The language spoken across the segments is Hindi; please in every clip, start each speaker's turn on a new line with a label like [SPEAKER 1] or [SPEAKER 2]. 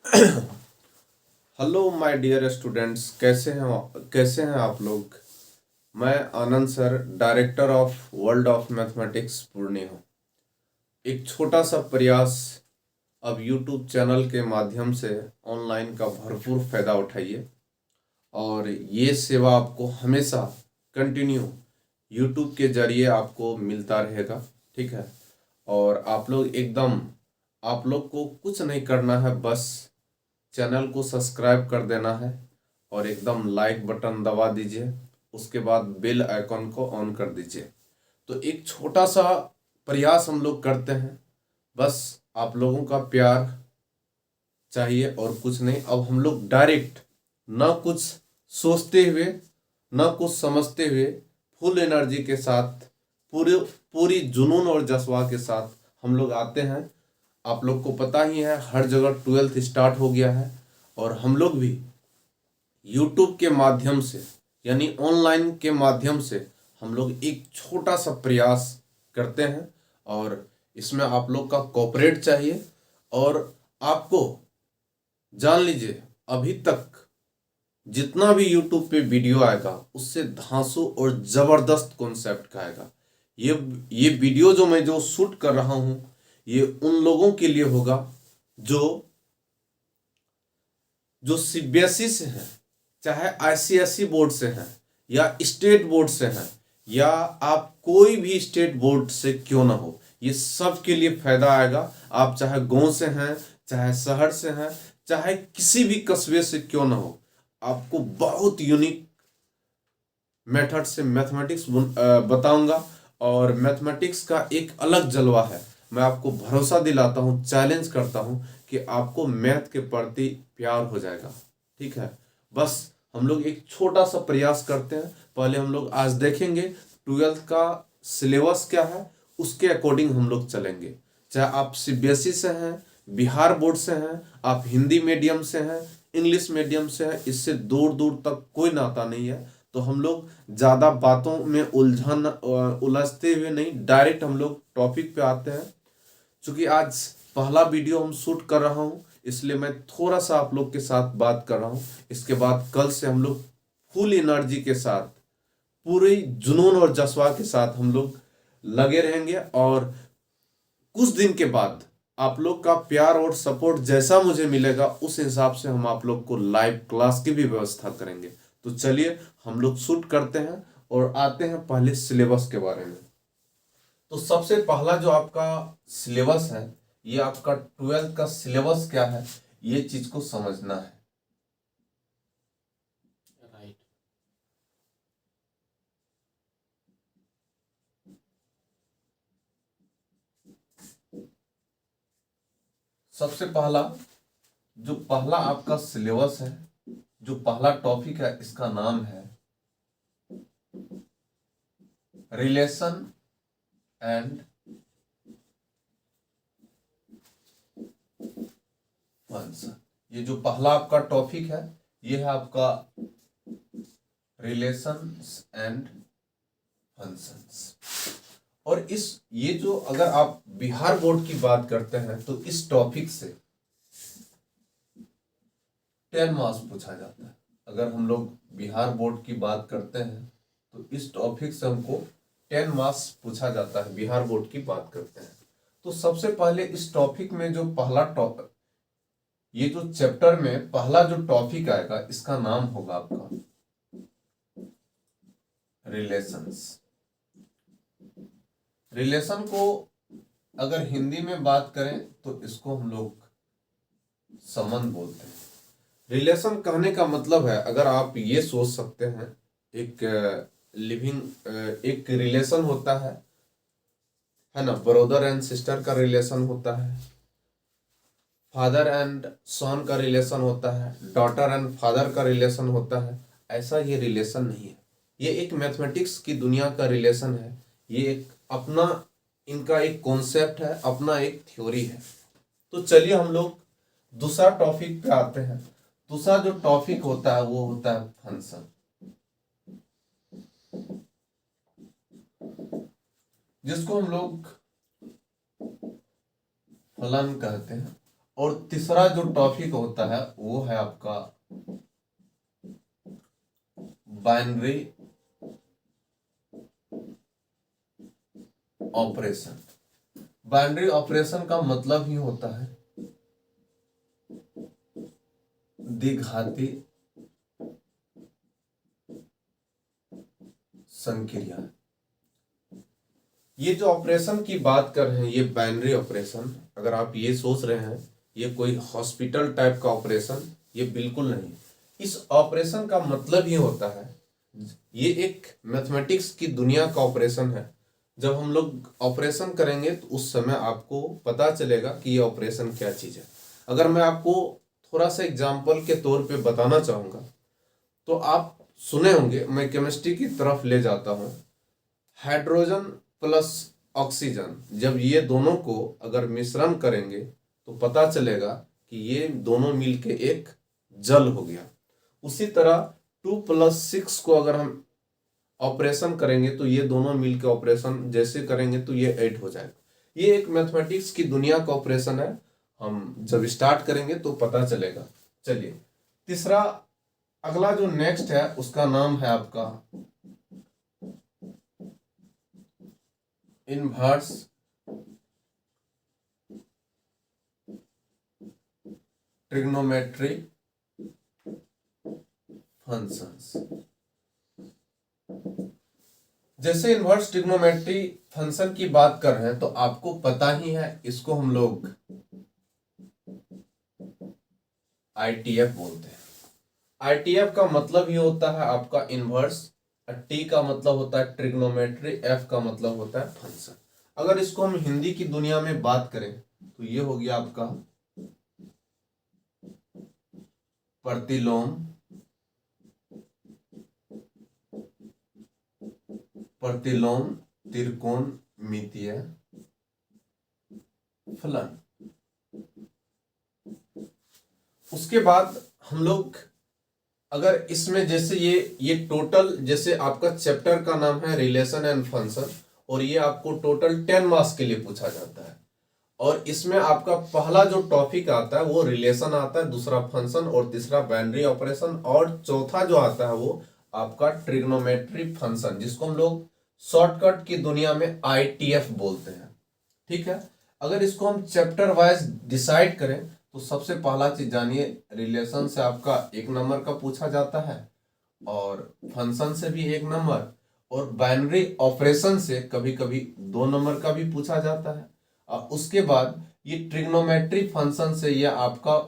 [SPEAKER 1] हेलो माय डियर स्टूडेंट्स, कैसे हैं आप लोग। मैं Anand sir, director of world of mathematics Pune हूँ। एक छोटा सा प्रयास, अब यूट्यूब चैनल के माध्यम से ऑनलाइन का भरपूर फायदा उठाइए और ये सेवा आपको हमेशा कंटिन्यू यूट्यूब के जरिए आपको मिलता रहेगा। ठीक है। और आप लोग को कुछ नहीं करना है, बस चैनल को सब्सक्राइब कर देना है और एकदम लाइक बटन दबा दीजिए। उसके बाद बेल आइकन को ऑन कर दीजिए। तो एक छोटा सा प्रयास हम लोग करते हैं, बस आप लोगों का प्यार चाहिए और कुछ नहीं। अब हम लोग डायरेक्ट, ना कुछ सोचते हुए, ना कुछ समझते हुए, फुल एनर्जी के साथ, पूरी पूरी जुनून और जज्बा के साथ हम लोग आते हैं। आप लोग को पता ही है, हर जगह 12th स्टार्ट हो गया है और हम लोग भी यूट्यूब के माध्यम से, यानी ऑनलाइन के माध्यम से हम लोग एक छोटा सा प्रयास करते हैं और इसमें आप लोग का कोऑपरेट चाहिए। और आपको जान लीजिए, अभी तक जितना भी यूट्यूब पे वीडियो आएगा उससे धांसू और जबरदस्त कॉन्सेप्ट का आएगा। ये ये वीडियो जो शूट कर रहा हूँ, ये उन लोगों के लिए होगा जो जो सीबीएसई से हैं, चाहे आईसीएसई बोर्ड से हैं, या स्टेट बोर्ड से हैं, या आप कोई भी स्टेट बोर्ड से क्यों ना हो, ये सब के लिए फायदा आएगा। आप चाहे गांव से हैं, चाहे शहर से हैं, चाहे किसी भी कस्बे से क्यों ना हो, आपको बहुत यूनिक मेथड से मैथमेटिक्स बताऊंगा। और मैथमेटिक्स का एक अलग जलवा है। मैं आपको भरोसा दिलाता हूँ, चैलेंज करता हूँ कि आपको मैथ के प्रति प्यार हो जाएगा। ठीक है। बस हम लोग एक छोटा सा प्रयास करते हैं। पहले हम लोग आज देखेंगे 12th का सिलेबस क्या है, उसके अकॉर्डिंग हम लोग चलेंगे। चाहे आप सीबीएसई से हैं, बिहार बोर्ड से हैं, आप हिंदी मीडियम से हैं, इंग्लिश मीडियम से हैं, इससे दूर दूर तक कोई नाता नहीं है। तो हम लोग ज़्यादा बातों में उलझते हुए नहीं, डायरेक्ट हम लोग टॉपिक पे आते हैं। क्योंकि आज पहला वीडियो हम शूट कर रहा हूँ, इसलिए मैं थोड़ा सा आप लोग के साथ बात कर रहा हूँ। इसके बाद कल से हम लोग फुल एनर्जी के साथ, पूरे जुनून और जज्बा के साथ हम लोग लगे रहेंगे। और कुछ दिन के बाद आप लोग का प्यार और सपोर्ट जैसा मुझे मिलेगा, उस हिसाब से हम आप लोग को लाइव क्लास की भी व्यवस्था करेंगे। तो चलिए हम लोग शूट करते हैं और आते हैं पहले सिलेबस के बारे में। तो सबसे पहला जो आपका सिलेबस है, ये आपका 12th का सिलेबस क्या है, ये चीज को समझना है। राइट। सबसे पहला, जो पहला आपका सिलेबस है, जो पहला टॉपिक है, इसका नाम है रिलेशन एंड फंक्शन। ये जो पहला आपका टॉपिक है, ये है आपका रिलेशंस एंड फंक्शंस। और ये जो, अगर आप बिहार बोर्ड की बात करते हैं तो इस टॉपिक से 10 मार्क्स पूछा जाता है। अगर हम लोग बिहार बोर्ड की बात करते हैं तो इस टॉपिक से हमको 10 मार्क्स पूछा जाता है, बिहार बोर्ड की बात करते हैं। तो सबसे पहले इस टॉपिक में जो पहला टॉपिक, ये जो चैप्टर में पहला जो टॉपिक आएगा, इसका नाम होगा आपका रिलेशंस। रिलेशन को अगर हिंदी में बात करें तो इसको हम लोग संबंध बोलते हैं। रिलेशन कहने का मतलब है, अगर आप ये सोच सकते हैं, एक एक रिलेशन होता है ना, ब्रदर एंड सिस्टर का रिलेशन होता है, फादर एंड सन का रिलेशन होता है, डॉटर एंड फादर का रिलेशन होता है। ऐसा ये रिलेशन नहीं है। ये एक मैथमेटिक्स की दुनिया का रिलेशन है। ये एक अपना, इनका एक कॉन्सेप्ट है, अपना एक थ्योरी है। तो चलिए हम लोग दूसरा टॉपिक पे आते हैं। दूसरा जो टॉपिक होता है वो होता है फंक्शन, जिसको हम लोग फलन कहते हैं। और तीसरा जो टॉपिक होता है वो है आपका बाइनरी ऑपरेशन। बाइनरी ऑपरेशन का मतलब ही होता है द्विघाती संक्रिया। ये जो ऑपरेशन की बात कर रहे हैं ये बाइनरी ऑपरेशन, अगर आप ये सोच रहे हैं ये कोई हॉस्पिटल टाइप का ऑपरेशन, ये बिल्कुल नहीं। इस ऑपरेशन का मतलब ही होता है, ये एक मैथमेटिक्स की दुनिया का ऑपरेशन है। जब हम लोग ऑपरेशन करेंगे तो उस समय आपको पता चलेगा कि ये ऑपरेशन क्या चीज़ है। अगर मैं आपको थोड़ा सा एग्जाम्पल के तौर पे बताना चाहूँगा तो आप सुने होंगे, मैं केमिस्ट्री की तरफ ले जाता हूँ। हाइड्रोजन प्लस ऑक्सीजन, जब ये दोनों को अगर मिश्रण करेंगे तो पता चलेगा कि ये दोनों मिलके एक जल हो गया। उसी तरह 2+6 को अगर हम ऑपरेशन करेंगे तो ये दोनों मिलके ऑपरेशन जैसे करेंगे तो ये 8 हो जाएगा। ये एक मैथमेटिक्स की दुनिया का ऑपरेशन है, हम जब स्टार्ट करेंगे तो पता चलेगा। चलिए तीसरा, अगला जो नेक्स्ट है उसका नाम है आपका इनवर्स ट्रिग्नोमेट्री फंक्शंस। जैसे इनवर्स ट्रिग्नोमेट्री फंक्शन की बात कर रहे हैं तो आपको पता ही है, इसको हम लोग आईटीएफ बोलते हैं। आईटीएफ का मतलब ही होता है आपका इनवर्स, टी का मतलब होता है ट्रिग्नोमेट्री, एफ का मतलब होता है फंक्शन। अगर इसको हम हिंदी की दुनिया में बात करें तो ये हो गया आपका प्रतिलोम त्रिकोणमितीय फलन। उसके बाद हम लोग अगर इसमें जैसे ये टोटल, जैसे आपका चैप्टर का नाम है रिलेशन एंड फंक्शन, और ये आपको टोटल 10 मार्क्स के लिए पूछा जाता है। और इसमें आपका पहला जो टॉपिक आता है वो रिलेशन आता है, दूसरा फंक्शन, और तीसरा बाइनरी ऑपरेशन, और चौथा जो आता है वो आपका ट्रिग्नोमेट्री फंक्शन, जिसको हम लोग शॉर्टकट की दुनिया में आईटीएफ बोलते हैं। ठीक है, अगर इसको हम चैप्टर वाइज डिसाइड करें तो सबसे पहला चीज जानिए, रिलेशन से आपका 1 नंबर का पूछा जाता है, और फंक्शन से भी 1 नंबर, और बाइनरी ऑपरेशन से कभी कभी 2 नंबर का भी पूछा जाता है। और उसके बाद ये ट्रिग्नोमेट्री फंक्शन से ये आपका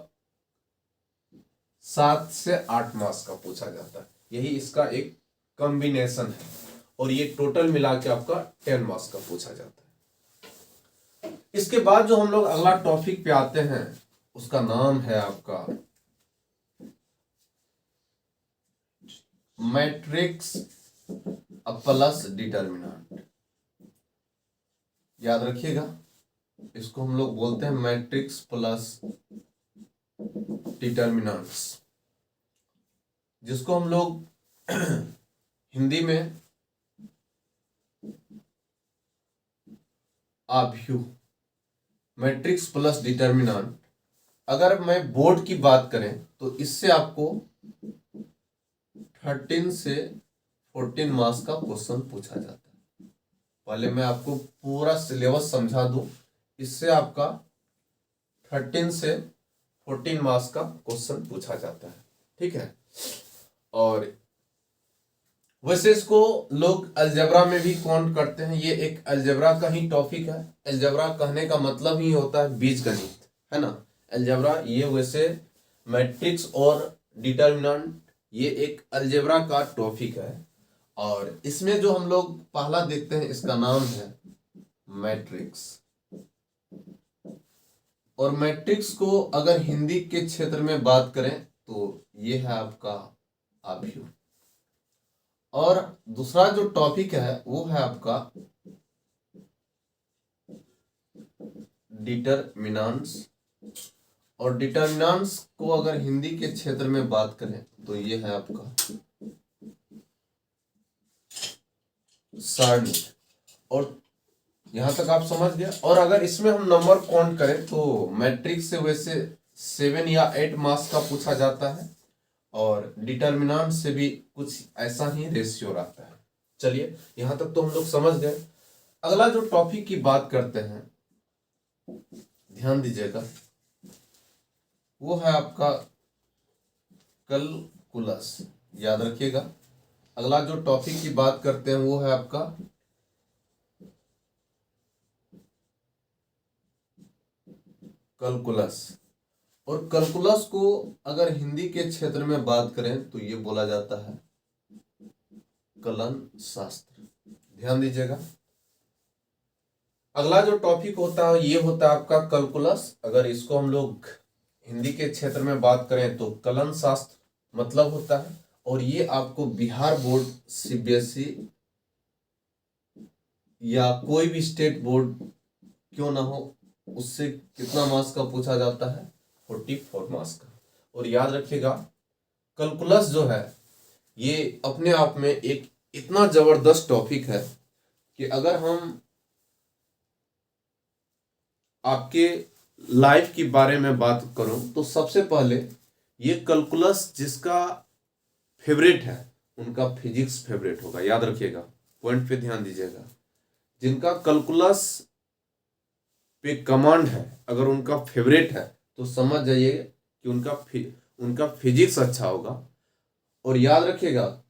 [SPEAKER 1] 7 से 8 मार्क्स का पूछा जाता है। यही इसका एक कॉम्बिनेशन है, और ये टोटल मिला के आपका 10 मार्क्स का पूछा जाता है। इसके बाद जो हम लोग अगला टॉपिक पे आते हैं उसका नाम है आपका मैट्रिक्स प्लस डिटर्मिनेंट। याद रखिएगा, इसको हम लोग बोलते हैं मैट्रिक्स प्लस डिटर्मिनेंट्स, जिसको हम लोग हिंदी में आव्यूह, मैट्रिक्स प्लस डिटर्मिनेंट। अगर मैं बोर्ड की बात करें तो इससे आपको 13 से 14 मार्क्स का क्वेश्चन पूछा जाता है। पहले मैं आपको पूरा सिलेबस समझा दूं, इससे आपका 13 से 14 मार्क्स का क्वेश्चन पूछा जाता है। ठीक है, और वैसे इसको लोग अलजेब्रा में भी काउंट करते हैं, ये एक अलजेब्रा का ही टॉपिक है। अलजेब्रा कहने का मतलब ही होता है बीजगणित, है ना। अलजेब्रा ये वैसे मैट्रिक्स और डिटर्मिनेंट ये एक अलजेब्रा का टॉपिक है, और इसमें जो हम लोग पहला देखते हैं इसका नाम है मैट्रिक्स। और मैट्रिक्स को अगर हिंदी के क्षेत्र में बात करें तो ये है आपका आव्यूह। और दूसरा जो टॉपिक है वो है आपका डिटर्मिनेंट्स। और डिटर्मिनेंट्स को अगर हिंदी के क्षेत्र में बात करें तो ये है आपका सारणी। और यहां तक आप समझ गए। और अगर इसमें हम नंबर काउंट करें तो मैट्रिक से वैसे 7 या 8 मार्क्स का पूछा जाता है, और डिटर्मिनेंट से भी कुछ ऐसा ही रेशियो रहता है। चलिए यहां तक तो हम लोग समझ गए। अगला जो टॉपिक की बात करते हैं, ध्यान दीजिएगा, वो है आपका कैलकुलस। याद रखिएगा, अगला जो टॉपिक की बात करते हैं वो है आपका कैलकुलस। और कैलकुलस को अगर हिंदी के क्षेत्र में बात करें तो ये बोला जाता है कलन शास्त्र। ध्यान दीजिएगा, अगला जो टॉपिक होता है ये होता है आपका कैलकुलस। अगर इसको हम लोग हिंदी के क्षेत्र में बात करें तो कलन शास्त्र मतलब होता है। और ये आपको बिहार बोर्ड, सीबीएसई या कोई भी स्टेट बोर्ड क्यों ना हो, उससे कितना मार्क्स का पूछा जाता है? 44 मार्क्स का। और याद रखिएगा, कैलकुलस जो है ये अपने आप में एक इतना जबरदस्त टॉपिक है कि अगर हम आपके लाइफ के बारे में बात करूं तो सबसे पहले ये कैलकुलस जिसका फेवरेट है उनका फिजिक्स फेवरेट होगा। याद रखिएगा, पॉइंट पे ध्यान दीजिएगा। जिनका कैलकुलस पे कमांड है, अगर उनका फेवरेट है तो समझ जाइए कि उनका फिजिक्स अच्छा होगा। और याद रखिएगा,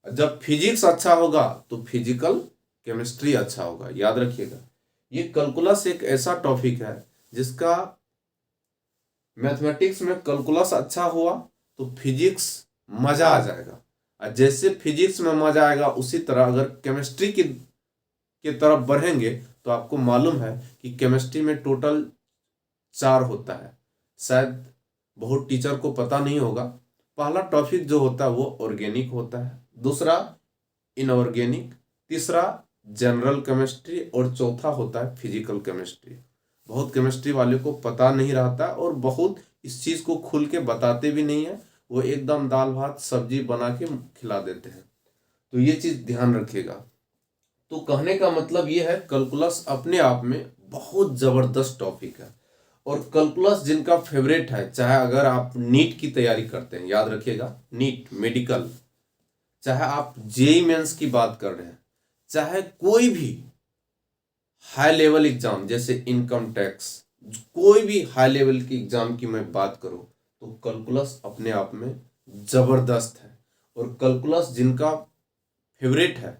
[SPEAKER 1] जब फिजिक्स अच्छा होगा तो फिजिकल केमिस्ट्री अच्छा होगा। याद रखिएगा, ये कैलकुलस एक ऐसा टॉपिक है जिसका मैथमेटिक्स में कैलकुलस अच्छा हुआ तो फिजिक्स मजा आ जाएगा। और जैसे फिजिक्स में मजा आएगा उसी तरह अगर केमिस्ट्री की तरफ बढ़ेंगे तो आपको मालूम है कि केमिस्ट्री में टोटल 4 होता है। शायद बहुत टीचर को पता नहीं होगा। पहला टॉपिक जो होता है वो ऑर्गेनिक होता है, दूसरा इनऑर्गेनिक, तीसरा जनरल केमिस्ट्री और चौथा होता है फिजिकल केमिस्ट्री। बहुत केमिस्ट्री वाले को पता नहीं रहता और बहुत इस चीज़ को खुल के बताते भी नहीं है। वो एकदम दाल भात सब्जी बना के खिला देते हैं। तो ये चीज़ ध्यान रखिएगा। तो कहने का मतलब ये है, कैलकुलस अपने आप में बहुत जबरदस्त टॉपिक है। और कैलकुलस जिनका फेवरेट है, चाहे अगर आप नीट की तैयारी करते हैं, याद रखिएगा नीट मेडिकल, चाहे आप जेई मेंस की बात कर रहे हैं, चाहे कोई भी हाई लेवल एग्जाम जैसे इनकम टैक्स, कोई भी हाई लेवल की एग्जाम की मैं बात करूं तो कैलकुलस अपने आप में जबरदस्त है। और कैलकुलस जिनका फेवरेट है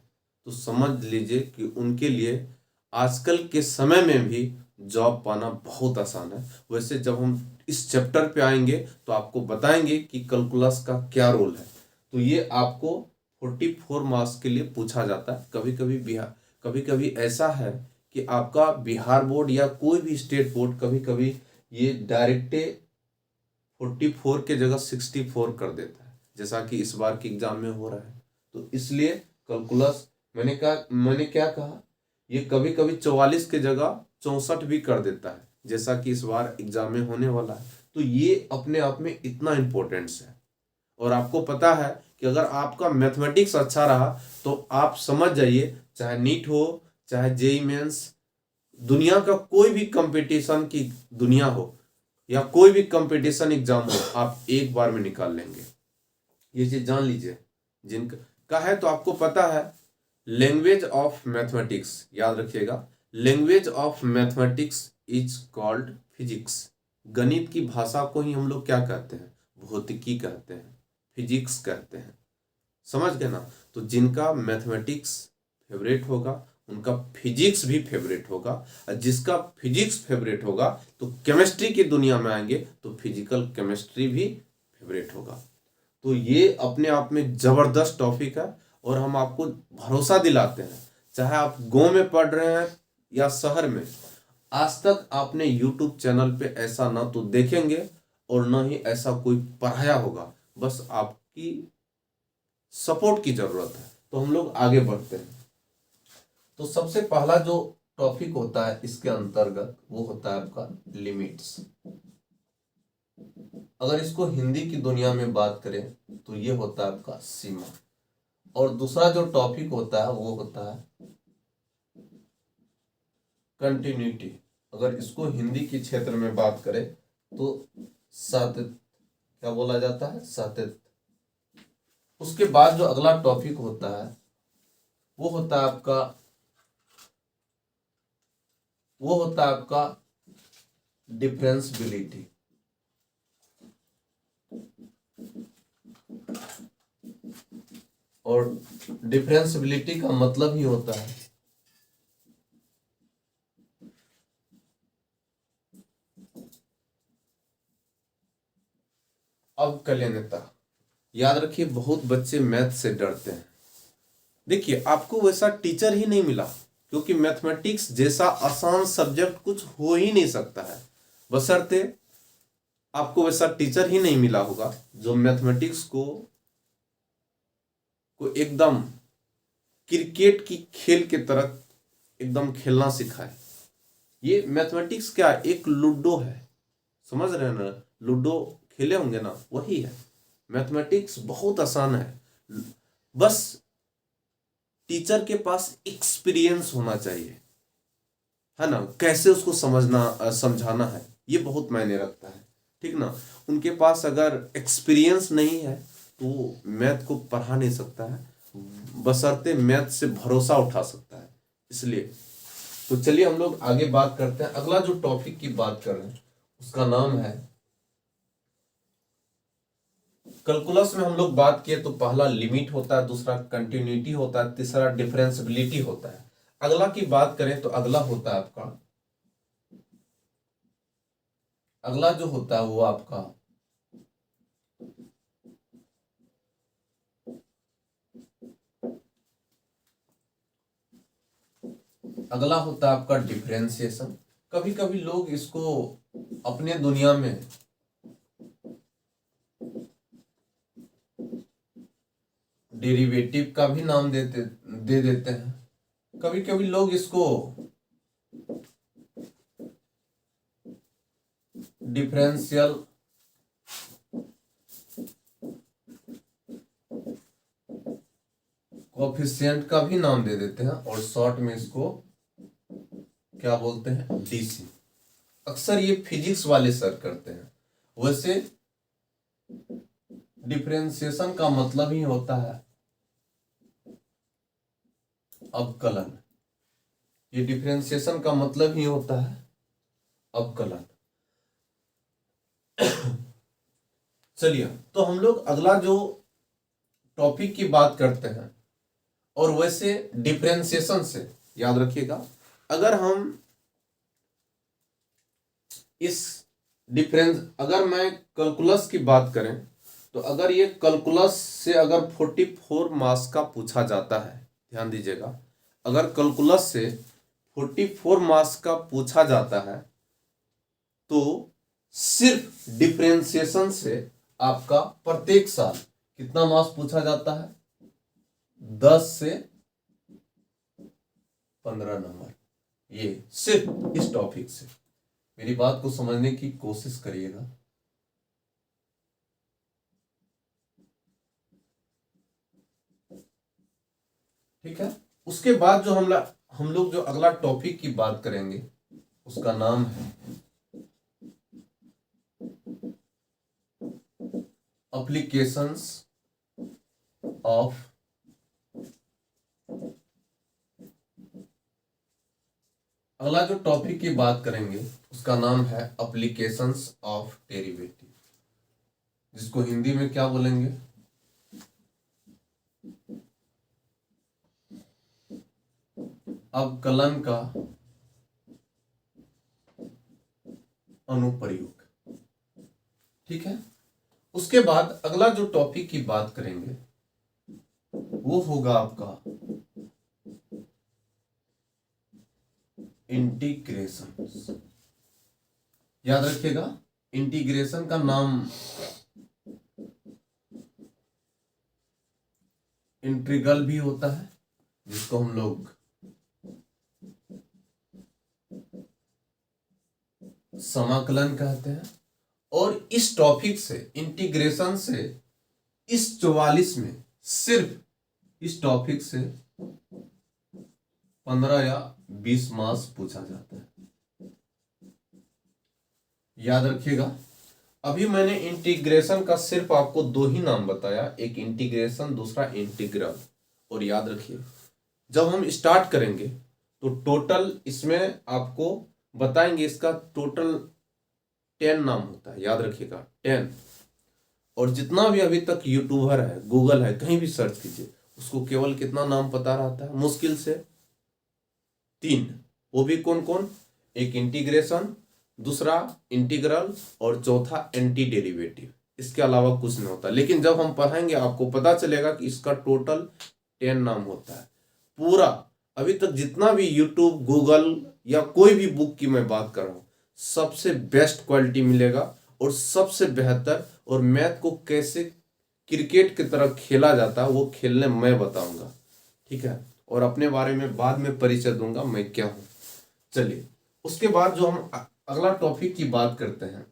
[SPEAKER 1] तो समझ लीजिए कि उनके लिए आजकल के समय में भी जॉब पाना बहुत आसान है। वैसे जब हम इस चैप्टर पे आएंगे तो आपको बताएंगे कि कैलकुलस का क्या रोल है। तो ये आपको 44 मार्क्स के लिए पूछा जाता है। कभी कभी ऐसा है कि आपका बिहार बोर्ड या कोई भी स्टेट बोर्ड कभी कभी ये डायरेक्टे 44 के जगह 64 कर देता है, जैसा कि इस बार के एग्जाम में हो रहा है। तो इसलिए कैलकुलस, मैंने क्या कहा, ये कभी कभी 44 के जगह 64 भी कर देता है, जैसा कि इस बार एग्जाम में होने वाला है। तो ये अपने आप में इतना इम्पोर्टेंस है। और आपको पता है कि अगर आपका मैथमेटिक्स अच्छा रहा तो आप समझ जाइए, चाहे नीट हो, चाहे जेई मेंस, दुनिया का कोई भी कंपटीशन की दुनिया हो या कोई भी कंपटीशन एग्जाम हो, आप एक बार में निकाल लेंगे। ये चीज जान लीजिए। जिनका का है तो आपको पता है, लैंग्वेज ऑफ मैथमेटिक्स, याद रखिएगा, language of mathematics is called physics. गणित की भाषा को ही हम लोग क्या कहते हैं? भौतिकी कहते हैं, फिजिक्स कहते हैं। समझ गए ना? तो जिनका मैथमेटिक्स फेवरेट होगा उनका फिजिक्स भी फेवरेट होगा, और जिसका फिजिक्स फेवरेट होगा तो केमिस्ट्री की दुनिया में आएंगे तो फिजिकल केमिस्ट्री भी फेवरेट होगा। तो ये अपने आप में जबरदस्त टॉपिक है। और हम आपको भरोसा दिलाते हैं, चाहे आप गांव में पढ़ रहे हैं या शहर में, आज तक आपने यूट्यूब चैनल पे ऐसा ना तो देखेंगे और ना ही ऐसा कोई पढ़ाया होगा। बस आपकी सपोर्ट की जरूरत है तो हम लोग आगे बढ़ते हैं। तो सबसे पहला जो टॉपिक होता है इसके अंतर्गत वो होता है आपका लिमिट्स। अगर इसको हिंदी की दुनिया में बात करें तो ये होता है आपका सीमा। और दूसरा जो टॉपिक होता है वो होता है कंटिन्यूटी, अगर इसको हिंदी के क्षेत्र में बात करें तो सातत्य, क्या बोला जाता है, सातत्य। उसके बाद जो अगला टॉपिक होता है वो होता है आपका डिफरेंशियबिलिटी। और डिफरेंशियबिलिटी का मतलब ही होता है अवकलनीयता। याद रखिए, बहुत बच्चे मैथ से डरते हैं। देखिए, आपको वैसा टीचर ही नहीं मिला, क्योंकि मैथमेटिक्स जैसा आसान सब्जेक्ट कुछ हो ही नहीं सकता है, बशर्ते आपको वैसा टीचर ही नहीं मिला होगा जो मैथमेटिक्स को एकदम क्रिकेट की खेल के तरह एकदम खेलना सिखाए। ये मैथमेटिक्स क्या है, एक लूडो है, समझ रहे हैं ना, लूडो खेले होंगे ना, वही है। मैथमेटिक्स बहुत आसान है, बस टीचर के पास एक्सपीरियंस होना चाहिए, है ना, कैसे उसको समझाना है, ये बहुत मायने रखता है, ठीक ना। उनके पास अगर एक्सपीरियंस नहीं है तो वो मैथ को पढ़ा नहीं सकता है, बशर्ते मैथ से भरोसा उठा सकता है, इसलिए। तो चलिए हम लोग आगे बात करते हैं। अगला जो टॉपिक की बात कर रहे हैं उसका नाम है कैलकुलस। में हम लोग बात किए तो पहला लिमिट होता है, दूसरा कंटिन्यूटी होता है, तीसरा डिफरेंशियबिलिटी होता है। अगला की बात करें तो अगला होता है अगला जो होता है वो आपका अगला होता है आपका डिफरेंशिएशन। कभी कभी लोग इसको अपने दुनिया में डेरिवेटिव का भी नाम दे देते हैं, कभी कभी लोग इसको डिफरेंशियल कोएफिशिएंट का भी नाम दे देते हैं, और शॉर्ट में इसको क्या बोलते हैं, डीसी। अक्सर ये फिजिक्स वाले सर करते हैं। वैसे डिफरेंशिएशन का मतलब ही होता है अवकलन। ये डिफरेंशिएशन का मतलब ही होता है अवकलन। चलिए, तो हम लोग अगला जो टॉपिक की बात करते हैं, और वैसे डिफरेंशिएशन से याद रखिएगा, अगर हम अगर मैं कैलकुलस की बात करें तो अगर ये कैलकुलस से अगर 44 मार्क्स का पूछा जाता है, ध्यान दीजिएगा, अगर कैलकुलस से 44 मार्क्स का पूछा जाता है तो सिर्फ डिफरेंशिएशन से आपका प्रत्येक साल कितना मार्क्स पूछा जाता है, 10 से 15 नंबर। ये सिर्फ इस टॉपिक से। मेरी बात को समझने की कोशिश करिएगा। ठीक है, उसके बाद जो हम लोग जो अगला टॉपिक की बात करेंगे उसका नाम है एप्लीकेशंस ऑफ अगला जो टॉपिक की बात करेंगे उसका नाम है एप्लीकेशंस ऑफ डेरिवेटिव, जिसको हिंदी में क्या बोलेंगे, अवकलन का अनुप्रयोग। ठीक है, उसके बाद अगला जो टॉपिक की बात करेंगे वो होगा आपका इंटीग्रेशन। याद रखिएगा, इंटीग्रेशन का नाम इंटीग्रल भी होता है, जिसको हम लोग समाकलन कहते हैं। और इस टॉपिक से, इंटीग्रेशन से, इस 44 में सिर्फ इस टॉपिक से 15 या 20 मार्क्स पूछा जाता है, याद रखिएगा। अभी मैंने इंटीग्रेशन का सिर्फ आपको दो ही नाम बताया, एक इंटीग्रेशन, दूसरा इंटीग्रल। और याद रखिए जब हम स्टार्ट करेंगे तो टोटल इसमें आपको बताएंगे, इसका टोटल 10 नाम होता है, याद रखिएगा 10। और जितना भी अभी तक यूट्यूबर है, गूगल है, कहीं भी सर्च कीजिए, उसको केवल कितना नाम पता रहता है, मुश्किल से 3। वो भी कौन कौन? एक इंटीग्रेशन, दूसरा इंटीग्रल और चौथा एंटी डेरिवेटिव। इसके अलावा कुछ नहीं होता। लेकिन जब हम पढ़ाएंगे आपको पता चलेगा कि इसका टोटल 10 नाम होता है। पूरा अभी तक जितना भी यूट्यूब, गूगल या कोई भी बुक की मैं बात कर रहा हूँ, सबसे बेस्ट क्वालिटी मिलेगा और सबसे बेहतर। और मैथ को कैसे क्रिकेट की तरह खेला जाता है वो खेलने मैं बताऊंगा, ठीक है। और अपने बारे में बाद में परिचय दूंगा मैं क्या हूँ। चलिए उसके बाद जो हम अगला टॉपिक की बात करते हैं,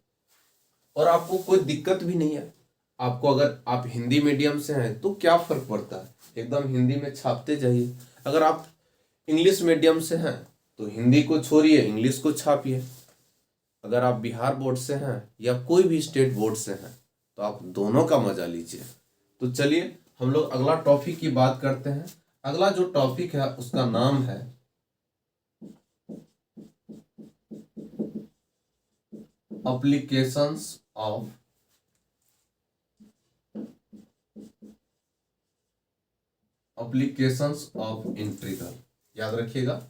[SPEAKER 1] और आपको कोई दिक्कत भी नहीं है, आपको अगर आप हिंदी मीडियम से हैं तो क्या फर्क पड़ता है, एकदम हिंदी में छापते जाइए। अगर आप इंग्लिश मीडियम से हैं तो हिंदी को छोड़िए, इंग्लिश को छापिए। अगर आप बिहार बोर्ड से हैं या कोई भी स्टेट बोर्ड से हैं तो आप दोनों का मजा लीजिए। तो चलिए हम लोग अगला टॉपिक की बात करते हैं। अगला जो टॉपिक है उसका नाम है एप्लीकेशंस ऑफ इंटीग्रल। याद रखिएगा,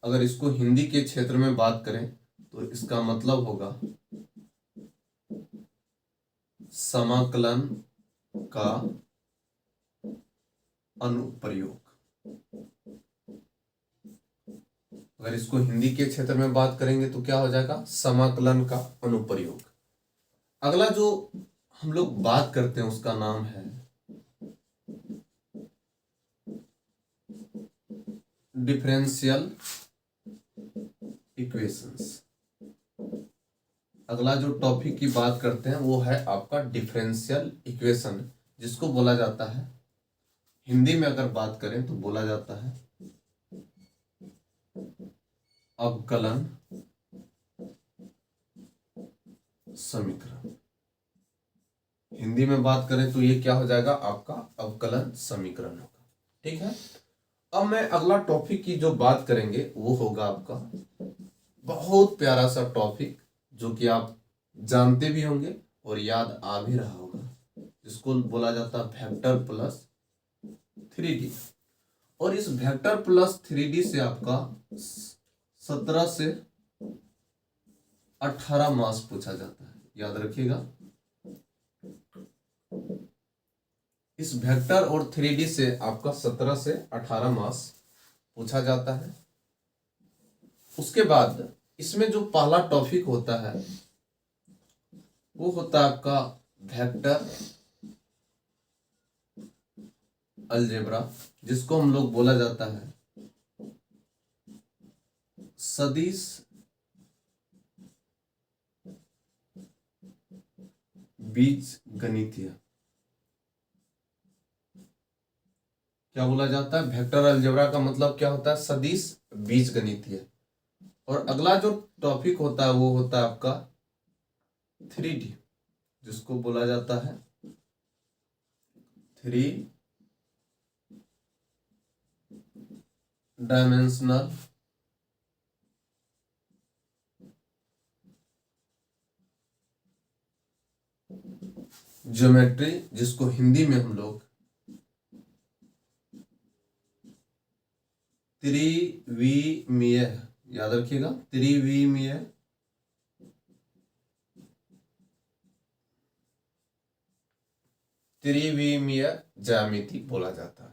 [SPEAKER 1] अगर इसको हिंदी के क्षेत्र में बात करें तो इसका मतलब होगा समाकलन का अनुप्रयोग। अगर इसको हिंदी के क्षेत्र में बात करेंगे तो क्या हो जाएगा? समाकलन का अनुप्रयोग। अगला जो हम लोग बात करते हैं उसका नाम है डिफरेंशियल इक्वेशंस। अगला जो टॉपिक की बात करते हैं वो है आपका डिफरेंशियल इक्वेशन, जिसको बोला जाता है, हिंदी में अगर बात करें तो बोला जाता है अवकलन समीकरण। हिंदी में बात करें तो ये क्या हो जाएगा? आपका अवकलन समीकरण होगा, ठीक है। अब मैं अगला टॉपिक की जो बात करेंगे वो होगा आपका बहुत प्यारा सा टॉपिक, जो कि आप जानते भी होंगे और याद आ भी रहा होगा, जिसको बोला जाता है वेक्टर प्लस 3D। और इस वेक्टर प्लस 3D से आपका 17 से 18 मार्क्स पूछा जाता है, याद रखिएगा। इस वेक्टर और 3D से आपका 17 से 18 मार्क्स पूछा जाता है। उसके बाद इसमें जो पहला टॉपिक होता है वो होता है आपका वेक्टर अलजेब्रा, जिसको हम लोग बोला जाता है सदिश बीजगणितीय। क्या बोला जाता है? वेक्टर अलजेब्रा का मतलब क्या होता है? सदिश बीजगणितीय। और अगला जो टॉपिक होता है वो होता है आपका 3D, जिसको बोला जाता है 3 डायमेंशनल ज्योमेट्री, जिसको हिंदी में हम लोग त्रिविमीय, याद रखिएगा, त्रिविमीय ज्यामिति बोला जाता है,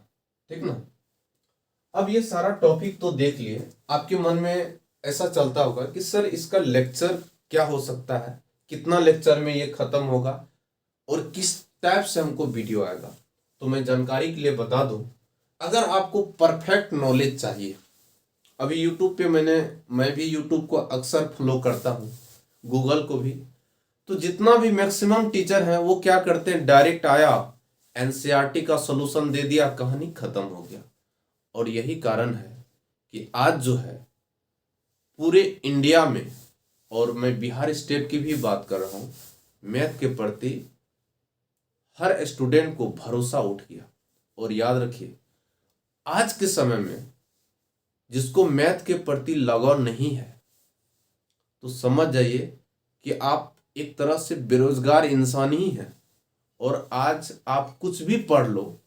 [SPEAKER 1] ठीक ना। अब ये सारा टॉपिक तो देख लिए, आपके मन में ऐसा चलता होगा कि सर इसका लेक्चर क्या हो सकता है, कितना लेक्चर में ये खत्म होगा और किस टाइप से हमको वीडियो आएगा। तो मैं जानकारी के लिए बता दूं, अगर आपको परफेक्ट नॉलेज चाहिए, अभी यूट्यूब पे मैं भी यूट्यूब को अक्सर फॉलो करता हूँ, गूगल को भी, तो जितना भी मैक्सिमम टीचर हैं वो क्या करते हैं, डायरेक्ट आया एनसीईआरटी का सॉल्यूशन दे दिया, कहानी खत्म हो गया। और यही कारण है कि आज जो है पूरे इंडिया में, और मैं बिहार स्टेट की भी बात कर रहा हूँ, मैथ के प्रति हर स्टूडेंट को भरोसा उठ गया। और याद रखिए, आज के समय में जिसको मैथ के प्रति लगाव नहीं है तो समझ जाइए कि आप एक तरह से बेरोजगार इंसान ही हैं। और आज आप कुछ भी पढ़ लो,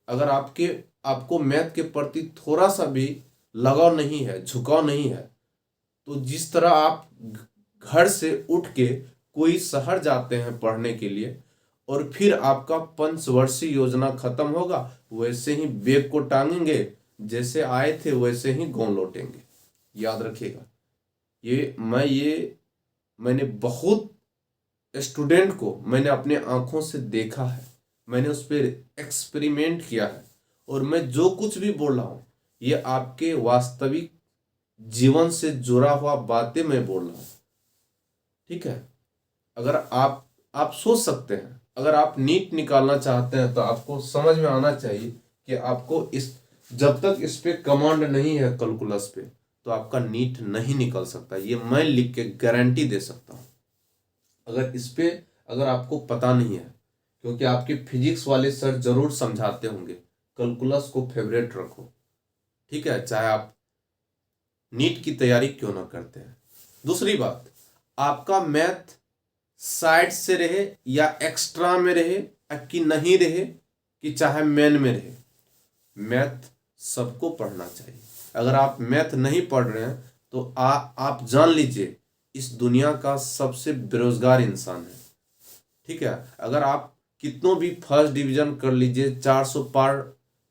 [SPEAKER 1] अगर आपको मैथ के प्रति थोड़ा सा भी लगाव नहीं है, झुकाव नहीं है, तो जिस तरह आप घर से उठ के कोई शहर जाते हैं पढ़ने के लिए और फिर आपका पंचवर्षीय योजना खत्म होगा, वैसे ही बैग को टांगेंगे, जैसे आए थे वैसे ही गाँव लौटेंगे। याद रखिएगा, मैंने बहुत स्टूडेंट को मैंने अपने आंखों से देखा है, मैंने उस पर एक्सपेरिमेंट किया है, और मैं जो कुछ भी बोल रहा हूँ ये आपके वास्तविक जीवन से जुड़ा हुआ बातें मैं बोल रहा हूँ। ठीक है, अगर आप सोच सकते हैं, अगर आप नीट निकालना चाहते हैं तो आपको समझ में आना चाहिए कि आपको जब तक इस पे कमांड नहीं है कैलकुलस पे, तो आपका नीट नहीं निकल सकता। ये मैं लिख के गारंटी दे सकता हूँ। अगर आपको पता नहीं है, क्योंकि आपके फिजिक्स वाले सर जरूर समझाते होंगे, कैलकुलस को फेवरेट रखो। ठीक है, चाहे आप नीट की तैयारी क्यों ना करते हैं। दूसरी बात, आपका मैथ साइड से रहे या एक्स्ट्रा में रहे कि नहीं रहे, कि चाहे मेन में रहे, मैथ सबको पढ़ना चाहिए। अगर आप मैथ नहीं पढ़ रहे हैं तो आप जान लीजिए इस दुनिया का सबसे बेरोजगार इंसान है। ठीक है, अगर आप कितनों भी फर्स्ट डिवीजन कर लीजिए, 400 पार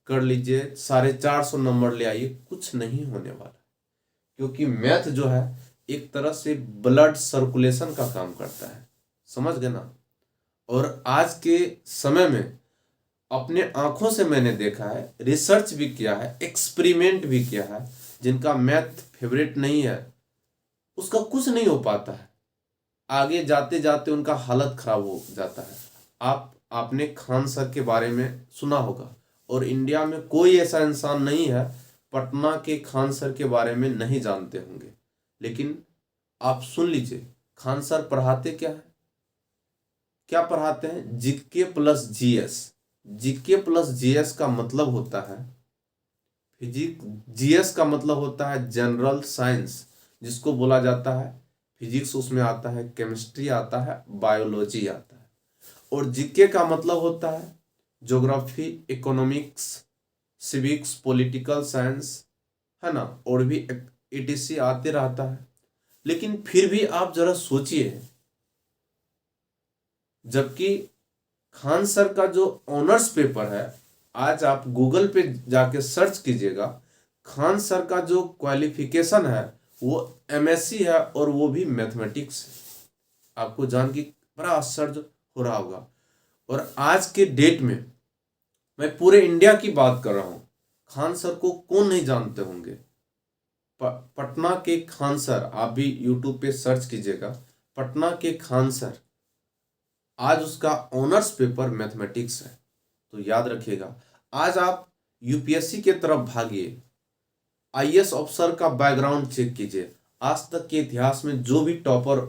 [SPEAKER 1] कर लीजिए, 450 नंबर ले आइए, कुछ नहीं होने वाला। क्योंकि मैथ जो है एक तरह से ब्लड सर्कुलेशन का काम करता है, समझ गए ना। और आज के समय में अपने आंखों से मैंने देखा है, रिसर्च भी किया है, एक्सपेरिमेंट भी किया है, जिनका मैथ फेवरेट नहीं है उसका कुछ नहीं हो पाता है, आगे जाते जाते उनका हालत खराब हो जाता है। आपने खान सर के बारे में सुना होगा, और इंडिया में कोई ऐसा इंसान नहीं है पटना के खान सर के बारे में नहीं जानते होंगे। लेकिन आप सुन लीजिए, खान सर पढ़ाते क्या है, क्या पढ़ाते हैं? GK plus GS. GK plus GS का मतलब होता है फिजिक्स, जीएस का मतलब होता है जनरल साइंस, जिसको बोला जाता है फिजिक्स, उसमें आता है केमिस्ट्री, आता है बायोलॉजी आता है। और जीके का मतलब होता है geography, economics, civics, political science, है ना, और भी ईटीसी आते रहता है। लेकिन फिर भी आप जरा सोचिए, जबकि खान सर का जो ऑनर्स पेपर है, आज आप गूगल पे जाके सर्च कीजिएगा, खान सर का जो क्वालिफिकेशन है वो एमएससी है, और वो भी मैथमेटिक्स है। आपको जान के बड़ा आश्चर्य हो रहा होगा। और आज के डेट में मैं पूरे इंडिया की बात कर रहा हूँ, खान सर को कौन नहीं जानते होंगे। पटना के खान सर, आप भी यूट्यूब पे सर्च कीजिएगा, पटना के खान सर, आज उसका ऑनर्स पेपर मैथमेटिक्स है। तो याद रखिएगा, आज आप यूपीएससी के तरफ भागिए, आईएएस ऑफिसर का बैकग्राउंड चेक कीजिए, आज तक के इतिहास में जो भी टॉपर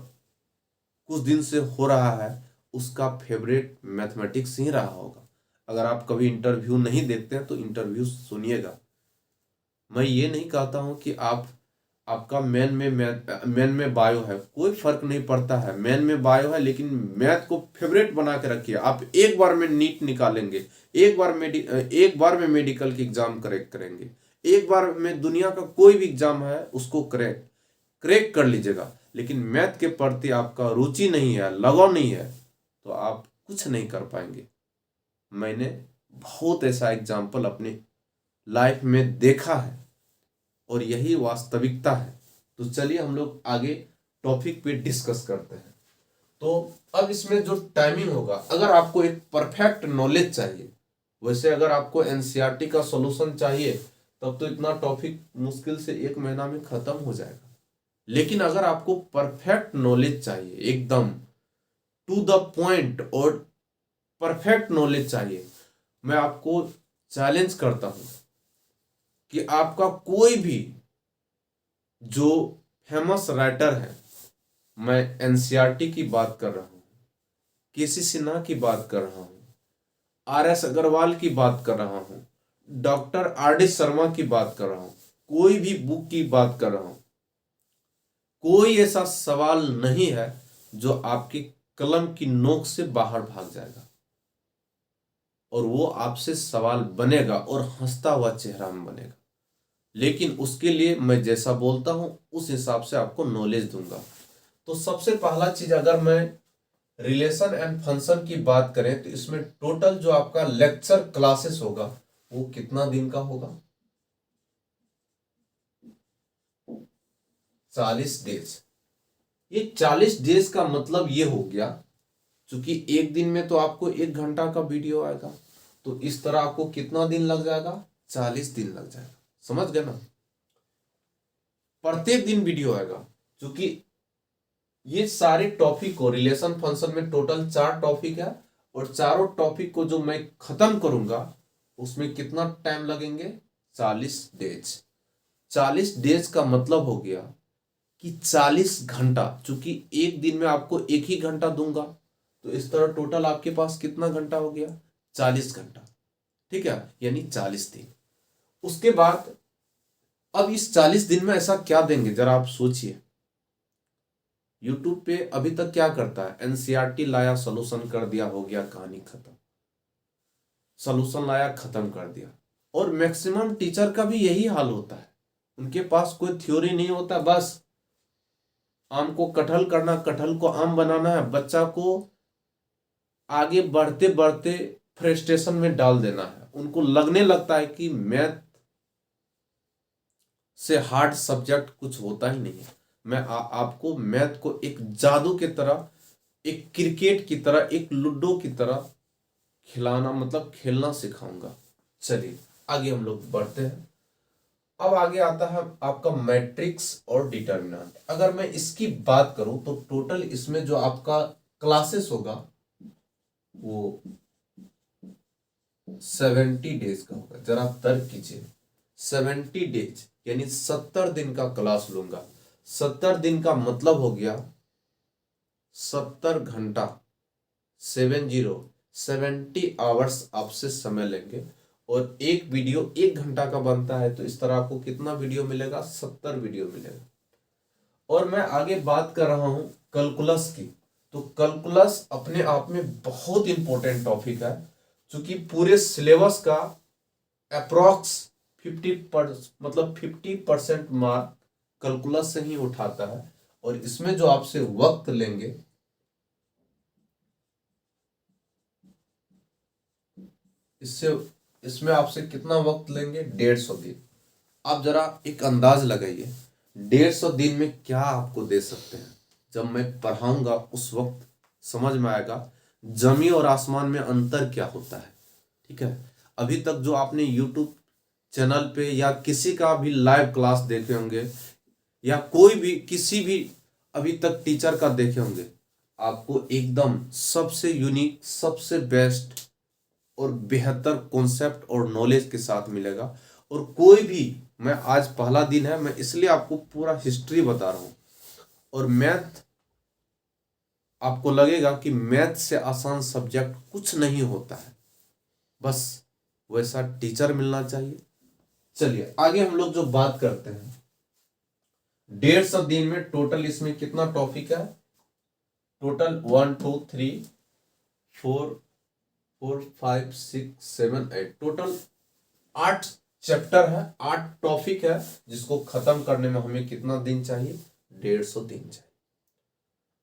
[SPEAKER 1] कुछ दिन से हो रहा है उसका फेवरेट मैथमेटिक्स ही रहा होगा। अगर आप कभी इंटरव्यू नहीं देखते हैं तो इंटरव्यू सुनिएगा। मैं ये नहीं कहता हूं कि आपका मेन में बायो है, कोई फर्क नहीं पड़ता है, मेन में बायो है, लेकिन मैथ को फेवरेट बना के रखिए। आप एक बार में नीट निकालेंगे, एक बार में मेडिकल की एग्जाम क्रैक करेंगे, एक बार में दुनिया का कोई भी एग्जाम है उसको क्रैक कर लीजिएगा। लेकिन मैथ के प्रति आपका रुचि नहीं है, लगाव नहीं है, तो आप कुछ नहीं कर पाएंगे। मैंने बहुत ऐसा एग्जाम्पल अपनी लाइफ में देखा है, और यही वास्तविकता है। तो चलिए हम लोग आगे टॉपिक पे डिस्कस करते हैं। तो अब इसमें जो टाइमिंग होगा, अगर आपको एक परफेक्ट नॉलेज चाहिए, वैसे अगर आपको एनसीईआरटी का सॉल्यूशन चाहिए तब तो इतना टॉपिक मुश्किल से 1 महीना में खत्म हो जाएगा। लेकिन अगर आपको परफेक्ट नॉलेज चाहिए, एकदम टू द पॉइंट और परफेक्ट नॉलेज चाहिए, मैं आपको चैलेंज करता हूं कि आपका कोई भी जो फेमस राइटर हैं, मैं एनसीईआरटी की बात कर रहा हूँ, केसी सिन्हा की बात कर रहा हूँ, आर एस अग्रवाल की बात कर रहा हूँ, डॉक्टर आर डी शर्मा की बात कर रहा हूँ, कोई भी बुक की बात कर रहा हूँ, कोई ऐसा सवाल नहीं है जो आपकी कलम की नोक से बाहर भाग जाएगा, और वो आपसे सवाल बनेगा और हंसता हुआ चेहरा में बनेगा। लेकिन उसके लिए मैं जैसा बोलता हूं उस हिसाब से आपको नॉलेज दूंगा। तो सबसे पहला चीज, अगर मैं रिलेशन एंड फंक्शन की बात करें तो इसमें टोटल जो आपका लेक्चर क्लासेस होगा वो कितना दिन का होगा? 40 डेज। ये 40 डेज का मतलब ये हो गया, क्योंकि एक दिन में तो आपको 1 घंटा का वीडियो आएगा, तो इस तरह आपको कितना दिन लग जाएगा? 40 दिन लग जाएगा। समझ गए ना? प्रत्येक दिन वीडियो आएगा, क्योंकि ये सारे टॉपिक को रिलेशन फंक्शन में टोटल 4 टॉपिक है, और चारों टॉपिक को जो मैं खत्म करूंगा उसमें कितना टाइम लगेंगे? 40 डेज। 40 डेज का मतलब हो गया कि 40 घंटा, चूंकि एक दिन में आपको 1 ही घंटा दूंगा, तो इस तरह टोटल आपके पास कितना घंटा हो गया? 40 घंटा। ठीक है, यानी 40 दिन। उसके बाद अब इस 40 दिन में ऐसा क्या देंगे, जरा आप सोचिए। यूट्यूब पे अभी तक क्या करता है? एनसीईआरटी लाया, सोल्यूशन कर दिया, हो गया, कहानी खत्म। सोल्यूशन लाया, खत्म कर दिया। और मैक्सिमम टीचर का भी यही हाल होता है, उनके पास कोई थ्योरी नहीं होता, बस आम को कटहल करना, कटहल को आम बनाना है, बच्चा को आगे बढ़ते बढ़ते फ्रस्ट्रेशन में डाल देना है। उनको लगने लगता है कि मैथ से हार्ड सब्जेक्ट कुछ होता ही नहीं है। मैं आपको मैथ को एक जादू की तरह, एक क्रिकेट की तरह, एक लूडो की तरह खिलाना, मतलब खेलना सिखाऊंगा। चलिए आगे हम लोग बढ़ते हैं। अब आगे आता है आपका मैट्रिक्स और डिटर्मिनेंट। अगर मैं इसकी बात करूं तो टोटल इसमें जो आपका क्लासेस होगा वो 70 डेज का होगा। जरा तर्क कीजिए, 70 डेज यानी 70 दिन का क्लास लूंगा। 70 दिन का मतलब हो गया 70 घंटा, 70 आवर्स आपसे समय लेंगे, और एक वीडियो 1 घंटा का बनता है, तो इस तरह आपको कितना वीडियो मिलेगा? 70 वीडियो मिलेगा। और मैं आगे बात कर रहा हूं कैलकुलस की, तो कैलकुलस अपने आप में बहुत इंपॉर्टेंट टॉपिक है, क्योंकि पूरे सिलेबस का अप्रोक्स 50% मार्क कैलकुलस से ही उठाता है। और इसमें जो आपसे वक्त लेंगे, इसमें आपसे कितना वक्त लेंगे? 150 दिन। आप जरा एक अंदाज लगाइए, 150 दिन में क्या आपको दे सकते हैं। जब मैं पढ़ाऊंगा उस वक्त समझ में आएगा जमी और आसमान में अंतर क्या होता है। ठीक है, अभी तक जो आपने यूट्यूब चैनल पे या किसी का भी लाइव क्लास देखे होंगे, या कोई भी किसी भी अभी तक टीचर का देखे होंगे, आपको एकदम सबसे यूनिक, सबसे बेस्ट और बेहतर कॉन्सेप्ट और नॉलेज के साथ मिलेगा। और कोई भी, मैं आज पहला दिन है, मैं इसलिए आपको पूरा हिस्ट्री बता रहा हूं। और मैथ, आपको लगेगा कि मैथ से आसान सब्जेक्ट कुछ नहीं होता है, बस वैसा टीचर मिलना चाहिए। चलिए आगे हम लोग जो बात करते हैं, 150 दिन में टोटल इसमें कितना टॉपिक है? टोटल 1 2 3 4 4 5 6 7 8, टोटल 8 चैप्टर है, 8 टॉपिक है, जिसको खत्म करने में हमें कितना दिन चाहिए? 150 दिन चाहिए।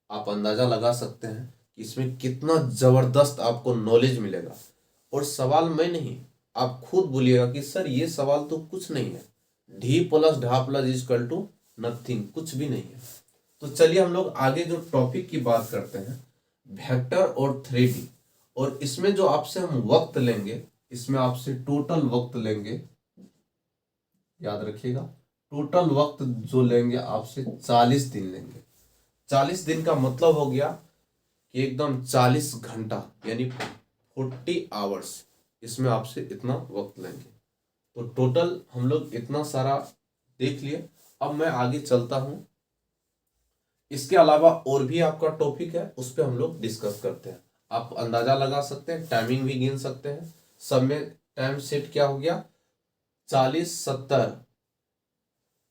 [SPEAKER 1] आप अंदाजा लगा सकते हैं कि इसमें कितना जबरदस्त आपको नॉलेज मिलेगा। और सवाल मैं नहीं, आप खुद बोलिएगा कि सर ये सवाल तो कुछ नहीं है, ढी प्लस ढा प्लस इजकल टू नथिंग, कुछ भी नहीं है। तो चलिए हम लोग आगे जो टॉपिक की बात करते हैं, वेक्टर और 3D। और इसमें जो आपसे हम वक्त लेंगे, इसमें आपसे टोटल वक्त लेंगे, याद रखिएगा, टोटल वक्त जो लेंगे आपसे 40 दिन लेंगे। 40 दिन का मतलब हो गया कि एकदम 40 घंटा, यानी 40 आवर्स, इसमें आपसे इतना वक्त लेंगे। तो टोटल हम लोग इतना सारा देख लिए। अब मैं आगे चलता हूं, इसके अलावा और भी आपका टॉपिक है, उस पर हम लोग डिस्कस करते हैं। आप अंदाजा लगा सकते हैं, टाइमिंग भी गिन सकते हैं। सब में टाइम सेट क्या हो गया, 40 70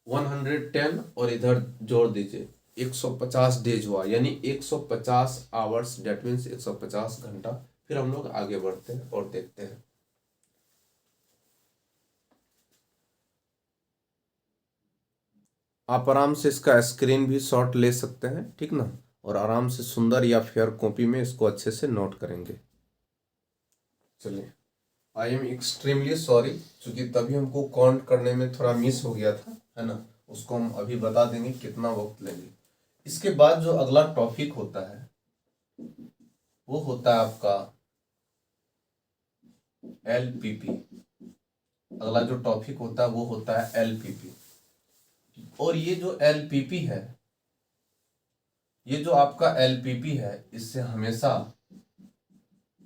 [SPEAKER 1] 110 और इधर जोड़ दीजिए 150 डेज हुआ, यानी 150 आवर्स, डेट मीन्स 150 घंटा। फिर हम लोग आगे बढ़ते हैं और देखते हैं। आप आराम से इसका स्क्रीन भी शॉट ले सकते हैं, ठीक ना, और आराम से सुंदर या फेयर कॉपी में इसको अच्छे से नोट करेंगे। चलिए, आई एम एक्सट्रीमली सॉरी, क्योंकि तभी हमको काउंट करने में थोड़ा मिस हो गया था, है ना। उसको हम अभी बता देंगे कितना वक्त लेंगे। इसके बाद जो अगला टॉपिक होता है वो होता है आपका एलपीपी। अगला जो टॉपिक होता है वो होता है एलपीपी। और ये जो एलपीपी है, ये जो आपका एलपीपी है, इससे हमेशा,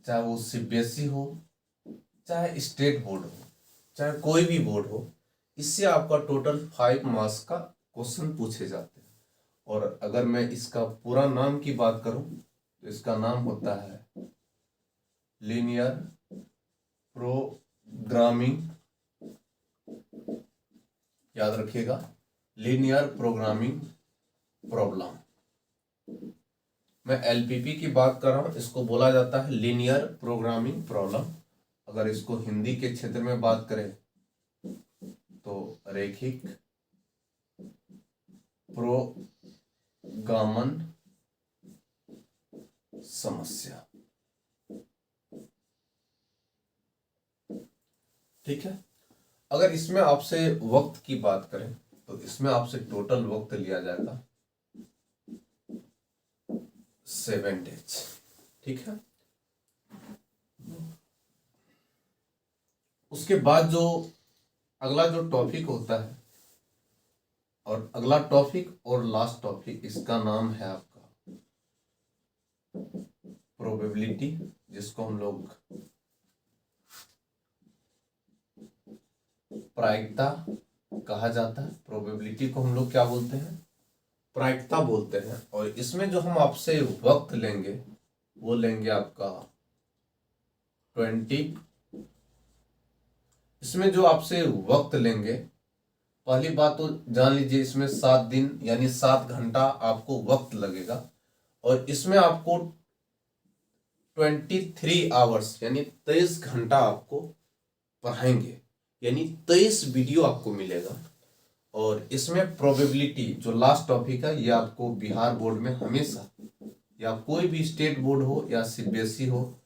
[SPEAKER 1] चाहे वो सीबीएसई हो, चाहे स्टेट बोर्ड हो, चाहे कोई भी बोर्ड हो, इससे आपका टोटल 5 मार्क्स का क्वेश्चन पूछे जाते हैं। और अगर मैं इसका पूरा नाम की बात करूं तो इसका नाम होता है लीनियर प्रोग्रामिंग। याद रखिएगा, लीनियर प्रोग्रामिंग प्रॉब्लम। मैं एलपीपी की बात कर रहा हूं, इसको बोला जाता है लीनियर प्रोग्रामिंग प्रॉब्लम। अगर इसको हिंदी के क्षेत्र में बात करें तो रैखिक प्रोग्रामन समस्या, ठीक है। अगर इसमें आपसे वक्त की बात करें तो इसमें आपसे टोटल वक्त लिया जाएगा 7 डेज, ठीक है। उसके बाद जो अगला जो टॉपिक होता है, और अगला टॉपिक और लास्ट टॉपिक, इसका नाम है आपका प्रोबेबिलिटी, जिसको हम लोग प्रायिकता कहा जाता है। प्रोबेबिलिटी को हम लोग क्या बोलते हैं, प्रायिकता बोलते हैं। और इसमें जो हम आपसे वक्त लेंगे वो लेंगे आपका 20। इसमें जो आपसे वक्त लेंगे, पहली बात तो जान लीजिए, इसमें 7 दिन यानी 7 घंटा आपको वक्त लगेगा। और इसमें आपको 23 आवर्स यानी 23 घंटा आपको पढ़ाएंगे, यानी 23 वीडियो आपको मिलेगा। और इसमें प्रोबेबिलिटी जो लास्ट टॉपिक है, ये आपको बिहार बोर्ड में हमेशा, या कोई भी स्टेट बोर्ड हो या सीबीएसई हो,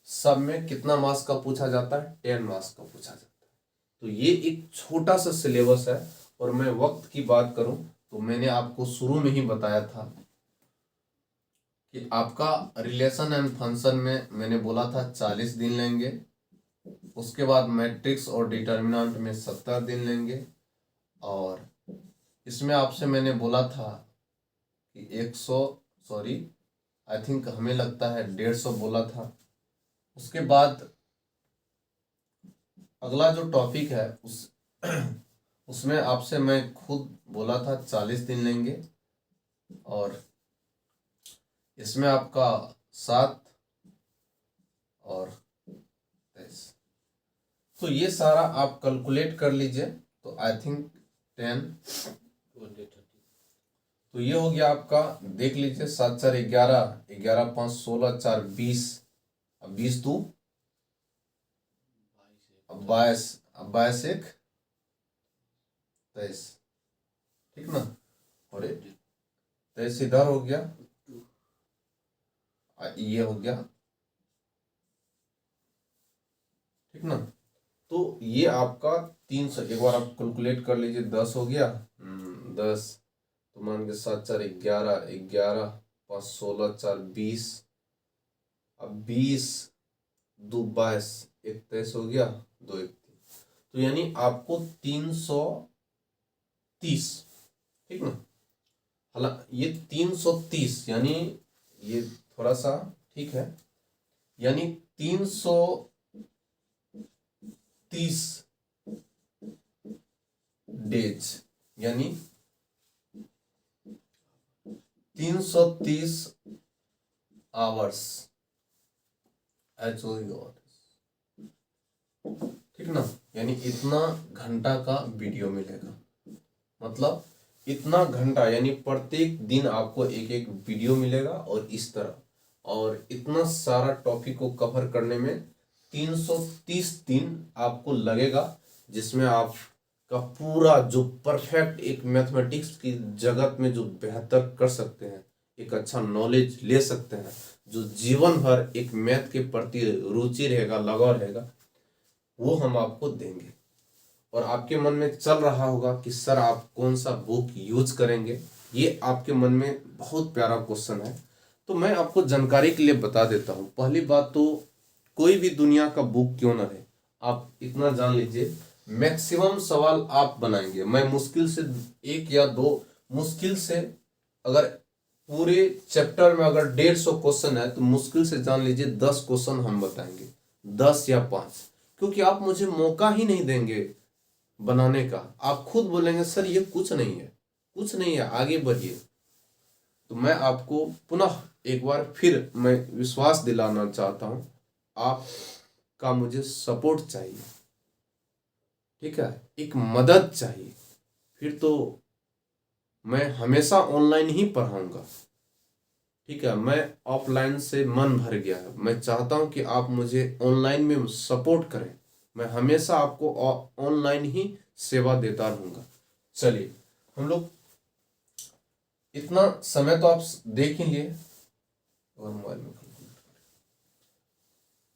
[SPEAKER 1] सब में कितना मार्क्स का पूछा जाता है, 10 मार्क्स का पूछा जाता है। तो ये एक छोटा सा सिलेबस है। और मैं वक्त की बात करूं तो मैंने आपको शुरू में ही बताया था कि आपका रिलेशन एंड फंक्शन में मैंने बोला था 40 दिन लेंगे। उसके बाद मैट्रिक्स और डिटर्मिनेंट में 70 दिन लेंगे। और इसमें आपसे मैंने बोला था कि 100, सॉरी आई थिंक हमें लगता है 150 बोला था। उसके बाद अगला जो टॉपिक है उसमें आपसे मैं खुद बोला था 40 दिन लेंगे। और इसमें आपका 7 और 23, तो ये सारा आप कैलकुलेट कर लीजिए, तो आई थिंक 10 तो ये हो गया आपका, देख लीजिए, 7 4 11, 11 5 16 4 20, 20 2 22, 22 1 23, ठीक ना। और 23 इधर हो गया, ये हो गया, ठीक ना। तो ये आपका 300, एक बार आप कैलकुलेट कर लीजिए, 10 हो गया, 10 तो मान के 7 4 11, 11 5 16 4 20, अब 20 2 22, 23 हो गया, 2 1 3, तो यानी आपको 330, ठीक ना। हालांकि ये 330 यानी ये थोड़ा सा ठीक है, यानी 330 डेज यानी 330 आवर्स ठीक ना, यानी इतना घंटा का वीडियो मिलेगा। मतलब इतना घंटा यानी प्रत्येक दिन आपको एक एक वीडियो मिलेगा और इस तरह, और इतना सारा टॉपिक को कवर करने में 330 दिन आपको लगेगा, जिसमें आपका पूरा जो परफेक्ट एक मैथमेटिक्स की जगत में जो बेहतर कर सकते हैं, एक अच्छा नॉलेज ले सकते हैं, जो जीवन भर एक मैथ के प्रति रुचि रहेगा, लगाव रहेगा, वो हम आपको देंगे। और आपके मन में चल रहा होगा कि सर आप कौन सा बुक यूज करेंगे, ये आपके मन में बहुत प्यारा क्वेश्चन है। तो मैं आपको जानकारी के लिए बता देता हूँ। पहली बात तो कोई भी दुनिया का बुक क्यों ना रहे, आप इतना जान लीजिए, मैक्सिमम सवाल आप बनाएंगे। मैं मुश्किल से 1 या 2, मुश्किल से अगर पूरे चैप्टर में अगर 150 क्वेश्चन है तो मुश्किल से जान लीजिए 10 क्वेश्चन हम बताएंगे, 10 या 5, क्योंकि आप मुझे मौका ही नहीं देंगे बनाने का। आप खुद बोलेंगे सर ये कुछ नहीं है, कुछ नहीं है, आगे बढ़िए। तो मैं आपको पुनः एक बार फिर मैं विश्वास दिलाना चाहता हूँ, आपका मुझे सपोर्ट चाहिए, ठीक है, एक मदद चाहिए। फिर तो मैं हमेशा ऑनलाइन ही पढ़ाऊंगा, ठीक है। मैं ऑफलाइन से मन भर गया है, मैं चाहता हूं कि आप मुझे ऑनलाइन में सपोर्ट करें। मैं हमेशा आपको ऑनलाइन ही सेवा देता रहूंगा। चलिए, हम लोग इतना समय तो आप देख ही लिए, और मोबाइल में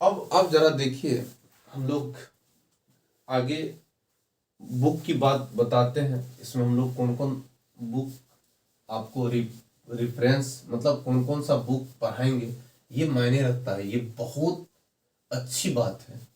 [SPEAKER 1] अब आप जरा देखिए, हम लोग आगे बुक की बात बताते हैं। इसमें हम लोग कौन कौन बुक आपको रिफरेंस, मतलब कौन कौन सा बुक पढ़ाएंगे, ये मायने रखता है। ये बहुत अच्छी बात है।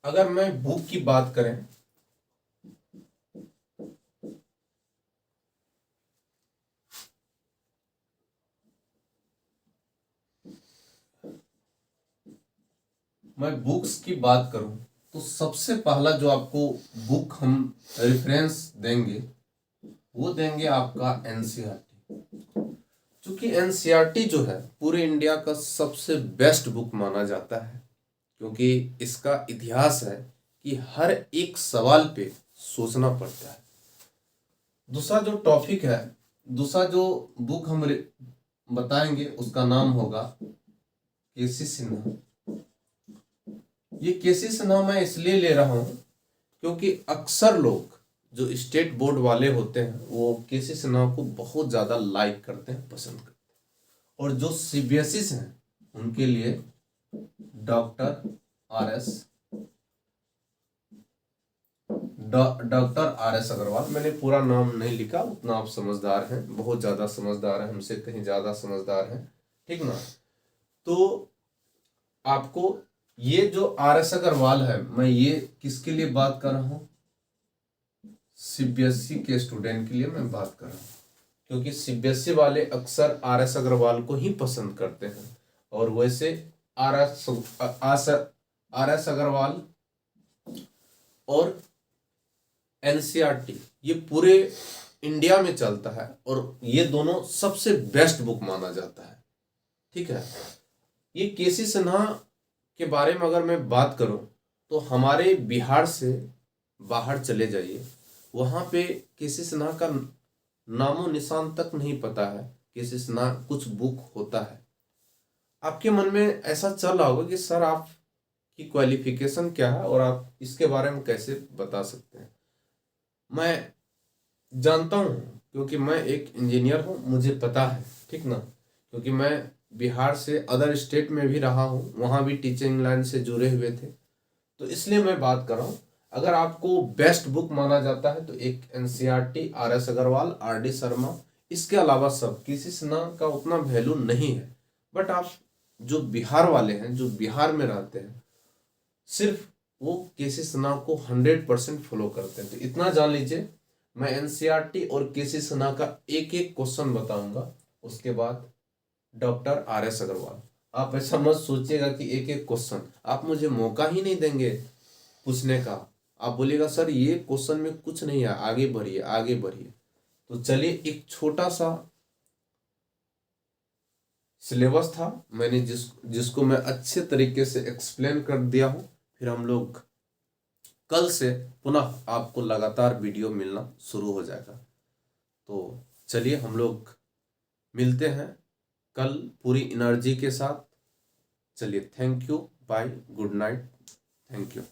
[SPEAKER 1] अगर मैं बुक की बात करें, मैं बुक्स की बात करूं तो सबसे पहला जो आपको बुक हम रेफरेंस देंगे, वो देंगे आपका एनसीईआरटी। क्योंकि एनसीईआरटी जो है पूरे इंडिया का सबसे बेस्ट बुक माना जाता है, क्योंकि इसका इतिहास है कि हर एक सवाल पे सोचना पड़ता है। दूसरा जो टॉपिक है, दूसरा जो बुक हम बताएंगे, उसका नाम होगा केसी सिन्हा। ये केसी सिन्हा मैं इसलिए ले रहा हूं क्योंकि अक्सर लोग जो स्टेट बोर्ड वाले होते हैं वो केसी सिन्हा को बहुत ज़्यादा लाइक करते हैं, पसंद करते हैं। और जो सीबीएसई से हैं उनके लिए डॉक्टर आर एस अग्रवाल, मैंने पूरा नाम नहीं लिखा, उतना आप समझदार हैं, बहुत ज़्यादा समझदार हैं, हमसे कहीं ज़्यादा समझदार हैं, ठीक ना। तो आपको ये जो आर एस अग्रवाल है, मैं ये किसके लिए बात कर रहा हूँ, सीबीएसई के स्टूडेंट के लिए मैं बात कर रहा हूँ, क्योंकि सीबीएसई वाले अक्सर आर एस अग्रवाल को ही पसंद करते हैं। और वैसे आर एस अग्रवाल और एनसीईआरटी ये पूरे इंडिया में चलता है, और ये दोनों सबसे बेस्ट बुक माना जाता है, ठीक है। ये केसी सिन्हा के बारे में अगर मैं बात करूं तो हमारे बिहार से बाहर चले जाइए, वहाँ पे केसी सिन्हा का नामो निशान तक नहीं पता है। केसी सिन्हा कुछ बुक होता है, आपके मन में ऐसा चल रहा होगा कि सर आपकी क्वालिफिकेशन क्या है और आप इसके बारे में कैसे बता सकते हैं। मैं जानता हूँ क्योंकि मैं एक इंजीनियर हूँ, मुझे पता है, ठीक ना। क्योंकि मैं बिहार से अदर स्टेट में भी रहा हूँ, वहाँ भी टीचिंग लाइन से जुड़े हुए थे, तो इसलिए मैं बात कर रहा हूँ। अगर आपको बेस्ट बुक माना जाता है तो एक NCERT, R S Agarwal, R D Sharma, इसके अलावा सब केसी सिन्हा का उतना वैल्यू नहीं है। बट आप जो बिहार वाले हैं, जो बिहार में रहते हैं, सिर्फ वो केसी सना को 100% फॉलो करते हैं। तो इतना जान लीजिए, मैं एनसीईआरटी और केसी सना का एक एक क्वेश्चन बताऊंगा, उसके बाद डॉक्टर आर एस अग्रवाल। आप ऐसा मत सोचिएगा कि एक एक क्वेश्चन, आप मुझे मौका ही नहीं देंगे पूछने का। आप बोलिएगा सर ये क्वेश्चन में कुछ नहीं है, आगे बढ़िए आगे बढ़िए। तो चलिए, एक छोटा सा सिलेबस था, मैंने जिसको मैं अच्छे तरीके से एक्सप्लेन कर दिया हूँ। फिर हम लोग कल से पुनः आपको लगातार वीडियो मिलना शुरू हो जाएगा। तो चलिए, हम लोग मिलते हैं कल पूरी एनर्जी के साथ। चलिए, thank you, bye, good night, thank you.